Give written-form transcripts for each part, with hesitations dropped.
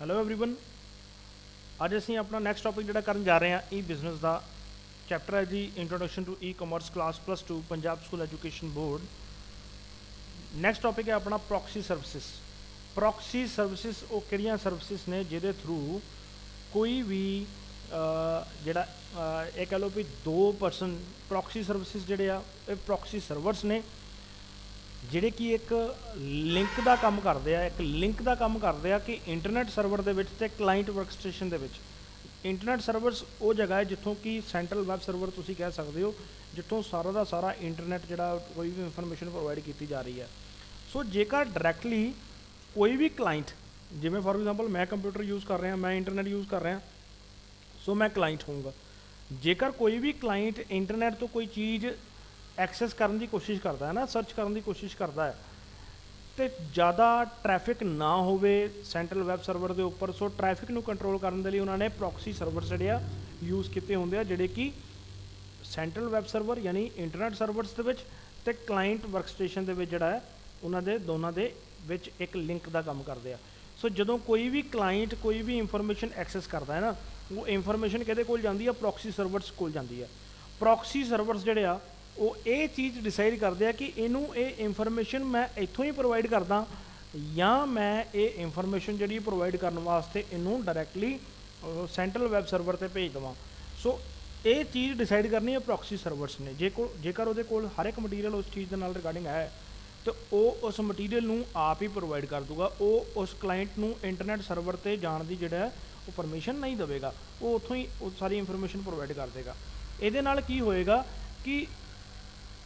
Hello everyone. ਅੱਜ ਅਸੀਂ ਆਪਣਾ ਨੈਕਸਟ ਟੌਪਿਕ ਜਿਹੜਾ ਕਰਨ ਜਾ ਰਹੇ ਹਾਂ ਈ ਬਿਜ਼ਨਸ ਦਾ ਚੈਪਟਰ ਹੈ ਜੀ introduction to ecommerce class +2 Punjab school education board. Next topic ਹੈ ਆਪਣਾ ਪ੍ਰੋਕਸੀ ਸਰਵਿਸਿਜ਼। ਪ੍ਰੋਕਸੀ ਸਰਵਿਸਿਜ਼ ਉਹ ਕਿਹੜੀਆਂ ਸਰਵਿਸਿਜ਼ ਨੇ ਜਿਹਦੇ ਥਰੂ ਕੋਈ ਵੀ ਜਿਹੜਾ ਇਹ ਕਹ ਲਓ ਵੀ ਦੋ ਪਰਸਨ ਪ੍ਰੋਕਸੀ ਸਰਵਿਸਿਜ਼ ਜਿਹੜੇ ਆ ਇਹ ਪ੍ਰੋਕਸੀ ਸਰਵਰਸ ਨੇ ਜਿਹੜੇ ਕਿ ਇੱਕ ਲਿੰਕ ਦਾ ਕੰਮ ਕਰਦੇ ਆ, ਇੱਕ ਲਿੰਕ ਦਾ ਕੰਮ ਕਰਦੇ ਆ ਕਿ ਇੰਟਰਨੈਟ ਸਰਵਰ ਦੇ ਵਿੱਚ ਤੇ ਕਲਾਇੰਟ ਵਰਕ ਸਟੇਸ਼ਨ ਦੇ ਵਿੱਚ। ਇੰਟਰਨੈਟ ਸਰਵਰਸ ਉਹ ਜਗ੍ਹਾ ਹੈ ਜਿੱਥੋਂ ਕਿ ਸੈਂਟਰਲ ਵੈਬ ਸਰਵਰ ਤੁਸੀਂ ਕਹਿ ਸਕਦੇ ਹੋ, ਜਿੱਥੋਂ ਸਾਰਾ ਦਾ ਸਾਰਾ ਇੰਟਰਨੈਟ ਜਿਹੜਾ ਕੋਈ ਵੀ ਇਨਫੋਰਮੇਸ਼ਨ ਪ੍ਰੋਵਾਈਡ ਕੀਤੀ ਜਾ ਰਹੀ ਹੈ। ਸੋ ਜੇਕਰ ਡਾਇਰੈਕਟਲੀ ਕੋਈ ਵੀ ਕਲਾਇੰਟ, ਜਿਵੇਂ ਫੋਰ ਐਗਜ਼ਾਮਪਲ ਮੈਂ ਕੰਪਿਊਟਰ ਯੂਜ਼ ਕਰ ਰਿਹਾ, ਮੈਂ ਇੰਟਰਨੈਟ ਯੂਜ਼ ਕਰ ਰਿਹਾ, ਸੋ ਮੈਂ ਕਲਾਇੰਟ ਹੋਊਂਗਾ। ਜੇਕਰ ਕੋਈ ਵੀ ਕਲਾਇੰਟ ਇੰਟਰਨੈਟ ਤੋਂ ਕੋਈ ਚੀਜ਼ ਐਕਸੈਸ ਕਰਨ ਦੀ ਕੋਸ਼ਿਸ਼ ਕਰਦਾ ਹੈ ਨਾ, ਸਰਚ ਕਰਨ ਦੀ ਕੋਸ਼ਿਸ਼ ਕਰਦਾ ਹੈ, ਤੇ ਜ਼ਿਆਦਾ ਟ੍ਰੈਫਿਕ ਨਾ ਹੋਵੇ ਸੈਂਟਰਲ ਵੈਬ ਸਰਵਰ ਦੇ ਉੱਪਰ। ਸੋ ਟ੍ਰੈਫਿਕ ਨੂੰ ਕੰਟਰੋਲ ਕਰਨ ਦੇ ਲਈ ਉਹਨਾਂ ਨੇ ਪ੍ਰੋਕਸੀ ਸਰਵਰ ਜਿਹੜੇ ਆ ਯੂਜ਼ ਕੀਤੇ ਹੁੰਦੇ ਆ, ਜਿਹੜੇ ਕਿ ਸੈਂਟਰਲ ਵੈਬ ਸਰਵਰ ਯਾਨੀ ਇੰਟਰਨੈਟ ਸਰਵਰਸ ਦੇ ਵਿੱਚ ਤੇ ਕਲਾਇੰਟ ਵਰਕ ਸਟੇਸ਼ਨ ਦੇ ਵਿੱਚ ਜਿਹੜਾ ਹੈ ਉਹਨਾਂ ਦੇ ਦੋਨਾਂ ਦੇ ਵਿੱਚ ਇੱਕ ਲਿੰਕ ਦਾ ਕੰਮ ਕਰਦੇ ਆ। ਸੋ ਜਦੋਂ ਕੋਈ ਵੀ ਕਲਾਇੰਟ ਕੋਈ ਵੀ ਇਨਫੋਰਮੇਸ਼ਨ ਐਕਸੈਸ ਕਰਦਾ ਹੈ ਨਾ, ਉਹ ਇਨਫੋਰਮੇਸ਼ਨ ਕਿਹਦੇ ਕੋਲ ਜਾਂਦੀ ਆ? ਪ੍ਰੋਕਸੀ ਸਰਵਰਸ ਕੋਲ ਜਾਂਦੀ ਆ। ਪ੍ਰੋਕਸੀ ਸਰਵਰਸ ਜਿਹੜੇ ਆ ਉਹ ਇਹ ਚੀਜ਼ ਡਿਸਾਈਡ ਕਰਦੇ ਆ ਕਿ ਇਹਨੂੰ ਇਹ ਇਨਫੋਰਮੇਸ਼ਨ ਮੈਂ ਇੱਥੋਂ ਹੀ ਪ੍ਰੋਵਾਈਡ ਕਰਦਾ ਜਾਂ ਮੈਂ ਇਹ ਇਨਫੋਰਮੇਸ਼ਨ ਜਿਹੜੀ ਪ੍ਰੋਵਾਈਡ ਕਰਨ ਵਾਸਤੇ ਇਹਨੂੰ ਡਾਇਰੈਕਟਲੀ ਸੈਂਟਰਲ ਵੈਬ ਸਰਵਰ 'ਤੇ ਭੇਜ ਦੇਵਾਂ। ਸੋ ਇਹ ਚੀਜ਼ ਡਿਸਾਈਡ ਕਰਨੀ ਹੈ ਪ੍ਰੋਕਸੀ ਸਰਵਰਸ ਨੇ। ਜੇਕਰ ਉਹਦੇ ਕੋਲ ਹਰ ਇੱਕ ਮਟੀਰੀਅਲ ਉਸ ਚੀਜ਼ ਦੇ ਨਾਲ ਰਿਗਾਰਡਿੰਗ ਹੈ ਤਾਂ ਉਹ ਉਸ ਮਟੀਰੀਅਲ ਨੂੰ ਆਪ ਹੀ ਪ੍ਰੋਵਾਈਡ ਕਰ ਦੂਗਾ। ਉਹ ਉਸ ਕਲਾਇੰਟ ਨੂੰ ਇੰਟਰਨੈਟ ਸਰਵਰ 'ਤੇ ਜਾਣ ਦੀ ਜਿਹੜਾ ਉਹ ਪਰਮਿਸ਼ਨ ਨਹੀਂ ਦੇਵੇਗਾ, ਉਹ ਉੱਥੋਂ ਹੀ ਉਹ ਸਾਰੀ ਇਨਫੋਰਮੇਸ਼ਨ ਪ੍ਰੋਵਾਈਡ ਕਰ ਦੇਗਾ। ਇਹਦੇ ਨਾਲ ਕੀ ਹੋਏਗਾ ਕਿ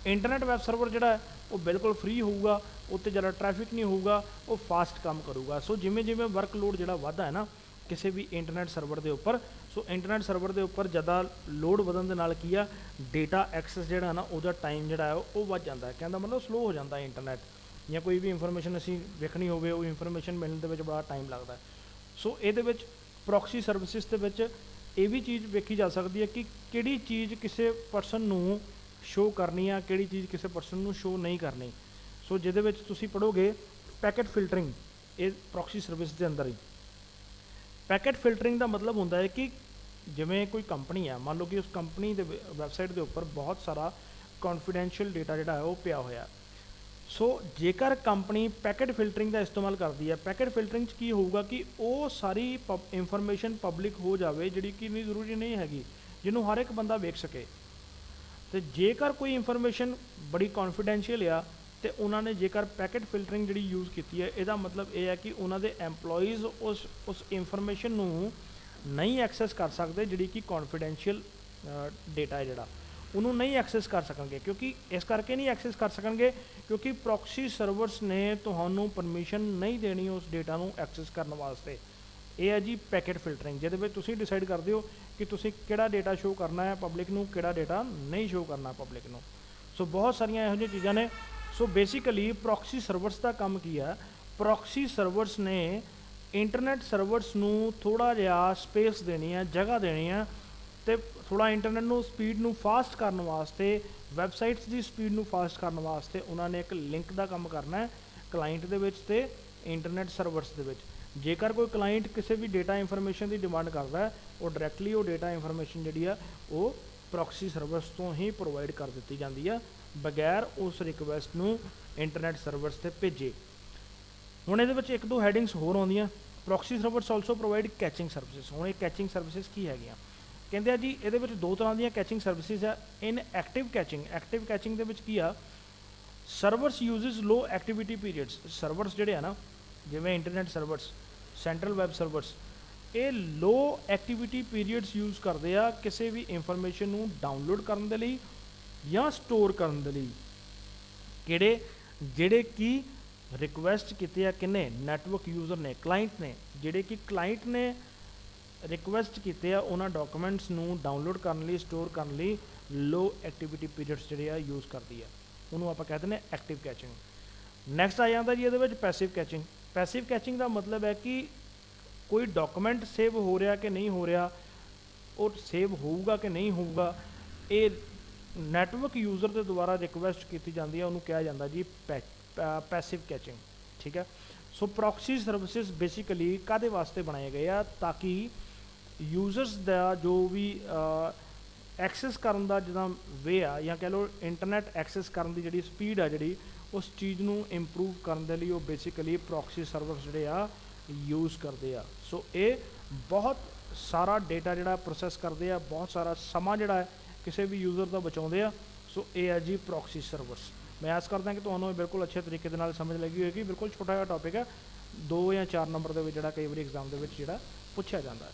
ਇੰਟਰਨੈਟ ਵੈਬ ਸਰਵਰ ਜਿਹੜਾ ਹੈ ਉਹ ਬਿਲਕੁਲ ਫ੍ਰੀ ਹੋਊਗਾ, ਉੱਤੇ ਜ਼ਿਆਦਾ ਟ੍ਰੈਫਿਕ ਨਹੀਂ ਹੋਊਗਾ, ਉਹ ਫਾਸਟ ਕੰਮ ਕਰੂਗਾ। ਸੋ ਜਿਵੇਂ ਜਿਵੇਂ ਵਰਕਲੋਡ ਜਿਹੜਾ ਵੱਧਦਾ ਹੈ ਨਾ ਕਿਸੇ ਵੀ ਇੰਟਰਨੈਟ ਸਰਵਰ ਦੇ ਉੱਪਰ, ਸੋ ਇੰਟਰਨੈਟ ਸਰਵਰ ਦੇ ਉੱਪਰ ਜ਼ਿਆਦਾ ਲੋਡ ਵਧਣ ਦੇ ਨਾਲ ਕੀ ਆ, ਡੇਟਾ ਐਕਸੈਸ ਜਿਹੜਾ ਨਾ ਉਹਦਾ ਟਾਈਮ ਜਿਹੜਾ ਹੈ ਉਹ ਵੱਧ ਜਾਂਦਾ ਹੈ। ਕਹਿੰਦਾ ਮਤਲਬ ਸਲੋ ਹੋ ਜਾਂਦਾ ਹੈ ਇੰਟਰਨੈਟ, ਜਾਂ ਕੋਈ ਵੀ ਇਨਫੋਰਮੇਸ਼ਨ ਅਸੀਂ ਵੇਖਣੀ ਹੋਵੇ ਉਹ ਇਨਫੋਰਮੇਸ਼ਨ ਮਿਲਣ ਦੇ ਵਿੱਚ ਬੜਾ ਟਾਈਮ ਲੱਗਦਾ। ਸੋ ਇਹਦੇ ਵਿੱਚ ਪ੍ਰੋਕਸੀ ਸਰਵਿਸਿਜ਼ ਦੇ ਵਿੱਚ ਇਹ ਵੀ ਚੀਜ਼ ਵੇਖੀ ਜਾ ਸਕਦੀ ਹੈ ਕਿ ਕਿਹੜੀ ਚੀਜ਼ ਕਿਸੇ ਪਰਸਨ ਨੂੰ ਸ਼ੋ ਕਰਨੀ ਆ, ਕਿਹੜੀ ਚੀਜ਼ ਕਿਸੇ ਪਰਸਨ ਨੂੰ ਸ਼ੋ ਨਹੀਂ ਕਰਨੀ। ਸੋ ਜਿਹਦੇ ਵਿੱਚ ਤੁਸੀਂ ਪੜ੍ਹੋਗੇ ਪੈਕੇਟ ਫਿਲਟਰਿੰਗ, ਇਹ ਪ੍ਰੋਕਸੀ ਸਰਵਿਸ ਦੇ ਅੰਦਰ ਹੀ। ਪੈਕੇਟ ਫਿਲਟਰਿੰਗ ਦਾ ਮਤਲਬ ਹੁੰਦਾ ਹੈ ਕਿ ਜਿਵੇਂ ਕੋਈ ਕੰਪਨੀ ਆ, ਮੰਨ ਲਓ ਕਿ ਉਸ ਕੰਪਨੀ ਦੇ ਵੈਬਸਾਈਟ ਦੇ ਉੱਪਰ ਬਹੁਤ ਸਾਰਾ ਕੌਨਫੀਡੈਂਸ਼ੀਅਲ ਡੇਟਾ ਜਿਹੜਾ ਹੈ ਉਹ ਪਿਆ ਹੋਇਆ। ਸੋ ਜੇਕਰ ਕੰਪਨੀ ਪੈਕੇਟ ਫਿਲਟਰਿੰਗ ਦਾ ਇਸਤੇਮਾਲ ਕਰਦੀ ਹੈ, ਪੈਕੇਟ ਫਿਲਟਰਿੰਗ 'ਚ ਕੀ ਹੋਊਗਾ ਕਿ ਉਹ ਸਾਰੀ ਇਨਫੋਰਮੇਸ਼ਨ ਪਬਲਿਕ ਹੋ ਜਾਵੇ ਜਿਹੜੀ ਕਿ ਇੰਨੀ ਜ਼ਰੂਰੀ ਨਹੀਂ ਹੈਗੀ, ਜਿਹਨੂੰ ਹਰ ਇੱਕ ਬੰਦਾ ਵੇਖ ਸਕੇ। ਤੇ ਜੇਕਰ ਕੋਈ ਇਨਫੋਰਮੇਸ਼ਨ ਬੜੀ ਕੌਨਫੀਡੈਂਸ਼ੀਅਲ ਆ ਤੇ ਉਹਨਾਂ ਨੇ ਜੇਕਰ ਪੈਕੇਟ ਫਿਲਟਰਿੰਗ ਜਿਹੜੀ ਯੂਜ਼ ਕੀਤੀ ਹੈ, ਇਹਦਾ ਮਤਲਬ ਇਹ ਹੈ ਕਿ ਉਹਨਾਂ ਦੇ ਐਮਪਲੋਈਜ਼ ਉਸ ਇਨਫੋਰਮੇਸ਼ਨ ਨੂੰ ਨਹੀਂ ਐਕਸੈਸ ਕਰ ਸਕਦੇ, ਜਿਹੜੀ ਕਿ ਕੌਨਫੀਡੈਂਸ਼ੀਅਲ ਡੇਟਾ ਹੈ ਜਿਹੜਾ ਉਹਨੂੰ ਨਹੀਂ ਐਕਸੈਸ ਕਰ ਸਕਣਗੇ। ਕਿਉਂਕਿ ਇਸ ਕਰਕੇ ਨਹੀਂ ਐਕਸੈਸ ਕਰ ਸਕਣਗੇ ਕਿਉਂਕਿ ਪ੍ਰੋਕਸੀ ਸਰਵਰਸ ਨੇ ਤੁਹਾਨੂੰ ਪਰਮਿਸ਼ਨ ਨਹੀਂ ਦੇਣੀ ਉਸ ਡੇਟਾ ਨੂੰ ਐਕਸੈਸ ਕਰਨ ਵਾਸਤੇ। ਇਹ ਹੈ ਜੀ ਪੈਕੇਟ ਫਿਲਟਰਿੰਗ, ਜਿਹਦੇ ਵਿੱਚ ਤੁਸੀਂ ਡਿਸਾਈਡ ਕਰਦੇ ਹੋ ਕਿ ਤੁਸੀਂ ਕਿਹੜਾ ਡੇਟਾ ਸ਼ੋਅ ਕਰਨਾ ਹੈ ਪਬਲਿਕ ਨੂੰ, ਕਿਹੜਾ ਡੇਟਾ ਨਹੀਂ ਸ਼ੋਅ ਕਰਨਾ ਪਬਲਿਕ ਨੂੰ। ਸੋ ਬਹੁਤ ਸਾਰੀਆਂ ਇਹੋ ਜਿਹੀਆਂ ਚੀਜ਼ਾਂ ਨੇ। ਸੋ ਬੇਸਿਕਲੀ ਪ੍ਰੋਕਸੀ ਸਰਵਰਸ ਦਾ ਕੰਮ ਕੀ ਹੈ? ਪ੍ਰੋਕਸੀ ਸਰਵਰਸ ਨੇ ਇੰਟਰਨੈਟ ਸਰਵਰਸ ਨੂੰ ਥੋੜ੍ਹਾ ਜਿਹਾ ਸਪੇਸ ਦੇਣੀ ਹੈ, ਜਗ੍ਹਾ ਦੇਣੀ ਹੈ, ਅਤੇ ਥੋੜ੍ਹਾ ਇੰਟਰਨੈਟ ਨੂੰ ਸਪੀਡ ਨੂੰ ਫਾਸਟ ਕਰਨ ਵਾਸਤੇ, ਵੈਬਸਾਈਟਸ ਦੀ ਸਪੀਡ ਨੂੰ ਫਾਸਟ ਕਰਨ ਵਾਸਤੇ ਉਹਨਾਂ ਨੇ ਇੱਕ ਲਿੰਕ ਦਾ ਕੰਮ ਕਰਨਾ ਹੈ ਕਲਾਇੰਟ ਦੇ ਵਿੱਚ ਅਤੇ ਇੰਟਰਨੈਟ ਸਰਵਰਸ ਦੇ ਵਿੱਚ। ਜੇਕਰ ਕੋਈ ਕਲਾਇੰਟ ਕਿਸੇ ਵੀ ਡੇਟਾ ਇਨਫੋਰਮੇਸ਼ਨ ਦੀ ਡਿਮਾਂਡ ਕਰਦਾ ਹੈ, ਉਹ ਡਾਇਰੈਕਟਲੀ ਉਹ ਡੇਟਾ ਇਨਫੋਰਮੇਸ਼ਨ ਜਿਹੜੀ ਆ ਉਹ ਪ੍ਰੋਕਸੀ ਸਰਵਰਸ ਤੋਂ ਹੀ ਪ੍ਰੋਵਾਈਡ ਕਰ ਦਿੱਤੀ ਜਾਂਦੀ ਆ, ਬਗੈਰ ਉਸ ਰਿਕੁਐਸਟ ਨੂੰ ਇੰਟਰਨੈਟ ਸਰਵਰਸ 'ਤੇ ਭੇਜੇ। ਹੁਣ ਇਹਦੇ ਵਿੱਚ ਇੱਕ ਦੋ ਹੈਡਿੰਗਸ ਹੋਰ ਆਉਂਦੀਆਂ। Proxy servers also provide caching services. ਹੁਣ ਇਹ ਕੈਚਿੰਗ ਸਰਵਿਸਿਜ਼ ਕੀ ਹੈਗੀਆਂ? ਕਹਿੰਦੇ ਆ ਜੀ ਇਹਦੇ ਵਿੱਚ ਦੋ ਤਰ੍ਹਾਂ ਦੀਆਂ ਕੈਚਿੰਗ ਸਰਵਿਸਿਜ਼ ਆ। ਇਨ ਐਕਟਿਵ ਕੈਚਿੰਗ, ਐਕਟਿਵ ਕੈਚਿੰਗ ਦੇ ਵਿੱਚ ਕੀ ਆ, ਸਰਵਰਸ ਯੂਜ਼ਸ ਲੋ ਐਕਟੀਵਿਟੀ ਪੀਰੀਅਡਸ। ਸਰਵਰਸ ਜਿਹੜੇ ਆ ਨਾ, ਜਿਵੇਂ internet servers, central web servers, ਇਹ ਲੋ ਐਕਟੀਵਿਟੀ ਪੀਰੀਅਡਸ ਯੂਜ਼ ਕਰਦੇ ਆ ਕਿਸੇ ਵੀ ਇਨਫੋਰਮੇਸ਼ਨ ਨੂੰ ਡਾਊਨਲੋਡ ਕਰਨ ਦੇ ਲਈ ਜਾਂ ਸਟੋਰ ਕਰਨ ਦੇ ਲਈ। ਕਿਹੜੇ? ਜਿਹੜੇ ਕਿ ਰਿਕੁਐਸਟ ਕੀਤੇ ਆ ਕਿੰਨੇ? ਨੈਟਵਰਕ ਯੂਜ਼ਰ ਨੇ, ਕਲਾਇੰਟ ਨੇ। ਜਿਹੜੇ ਕਿ ਕਲਾਇੰਟ ਨੇ ਰਿਕੁਐਸਟ ਕੀਤੇ ਆ ਉਹਨਾਂ ਡਾਕੂਮੈਂਟਸ ਨੂੰ ਡਾਊਨਲੋਡ ਕਰਨ ਲਈ, ਸਟੋਰ ਕਰਨ ਲਈ ਲੋ ਐਕਟੀਵਿਟੀ ਪੀਰੀਅਡਸ ਜਿਹੜੇ ਆ ਯੂਜ਼ ਕਰਦੀ ਆ, ਉਹਨੂੰ ਆਪਾਂ ਕਹਿੰਦੇ ਨੇ ਐਕਟਿਵ ਕੈਚਿੰਗ। ਨੈਕਸਟ ਆ ਜਾਂਦਾ ਜੀ ਇਹਦੇ ਵਿੱਚ ਪੈਸਿਵ ਕੈਚਿੰਗ। ਪੈਸਿਵ ਕੈਚਿੰਗ ਦਾ ਮਤਲਬ ਹੈ ਕਿ ਕੋਈ ਡਾਕੂਮੈਂਟ ਸੇਵ ਹੋ ਰਿਹਾ ਕਿ ਨਹੀਂ ਹੋ ਰਿਹਾ, ਉਹ ਸੇਵ ਹੋਊਗਾ ਕਿ ਨਹੀਂ ਹੋਊਗਾ, ਇਹ ਨੈਟਵਰਕ ਯੂਜ਼ਰ ਦੇ ਦੁਆਰਾ ਰਿਕੁਐਸਟ ਕੀਤੀ ਜਾਂਦੀ ਹੈ, ਉਹਨੂੰ ਕਿਹਾ ਜਾਂਦਾ ਜੀ ਪੈਸਿਵ ਕੈਚਿੰਗ। ਠੀਕ ਹੈ। ਸੋ ਪ੍ਰੋਕਸੀ ਸਰਵਿਸਿਜ਼ ਬੇਸਿਕਲੀ ਕਾਹਦੇ ਵਾਸਤੇ ਬਣਾਏ ਗਏ ਆ, ਤਾਂ ਕਿ ਯੂਜ਼ਰਸ ਦਾ ਜੋ ਵੀ ਐਕਸੈਸ ਕਰਨ ਦਾ ਜਿੱਦਾਂ ਵੇ ਆ, ਜਾਂ ਕਹਿ ਲਓ ਇੰਟਰਨੈਟ ਐਕਸੈਸ ਕਰਨ ਦੀ ਜਿਹੜੀ ਸਪੀਡ ਆ, ਜਿਹੜੀ ਉਸ ਚੀਜ਼ ਨੂੰ ਇੰਪਰੂਵ ਕਰਨ ਦੇ ਲਈ ਉਹ ਬੇਸਿਕਲੀ ਪ੍ਰੋਕਸੀ ਸਰਵਰਸ ਜਿਹੜੇ ਆ ਯੂਜ਼ ਕਰਦੇ ਆ। ਸੋ ਇਹ ਬਹੁਤ ਸਾਰਾ ਡੇਟਾ ਜਿਹੜਾ ਪ੍ਰੋਸੈਸ ਕਰਦੇ ਆ, ਬਹੁਤ ਸਾਰਾ ਸਮਾਂ ਜਿਹੜਾ ਹੈ ਕਿਸੇ ਵੀ ਯੂਜ਼ਰ ਦਾ ਬਚਾਉਂਦੇ ਆ। ਸੋ ਇਹ ਹੈ ਜੀ ਪ੍ਰੋਕਸੀ ਸਰਵਰਸ। ਮੈਂ ਆਸ ਕਰਦਾ ਕਿ ਤੁਹਾਨੂੰ ਇਹ ਬਿਲਕੁਲ ਅੱਛੇ ਤਰੀਕੇ ਦੇ ਨਾਲ ਸਮਝ ਲੱਗੀ ਹੋਏਗੀ। ਬਿਲਕੁਲ ਛੋਟਾ ਜਿਹਾ ਟੌਪਿਕ ਹੈ, 2 ਜਾਂ 4 ਨੰਬਰ ਦੇ ਵਿੱਚ ਜਿਹੜਾ ਕਈ ਵਾਰੀ ਐਗਜ਼ਾਮ ਦੇ ਵਿੱਚ ਜਿਹੜਾ ਪੁੱਛਿਆ ਜਾਂਦਾ ਹੈ।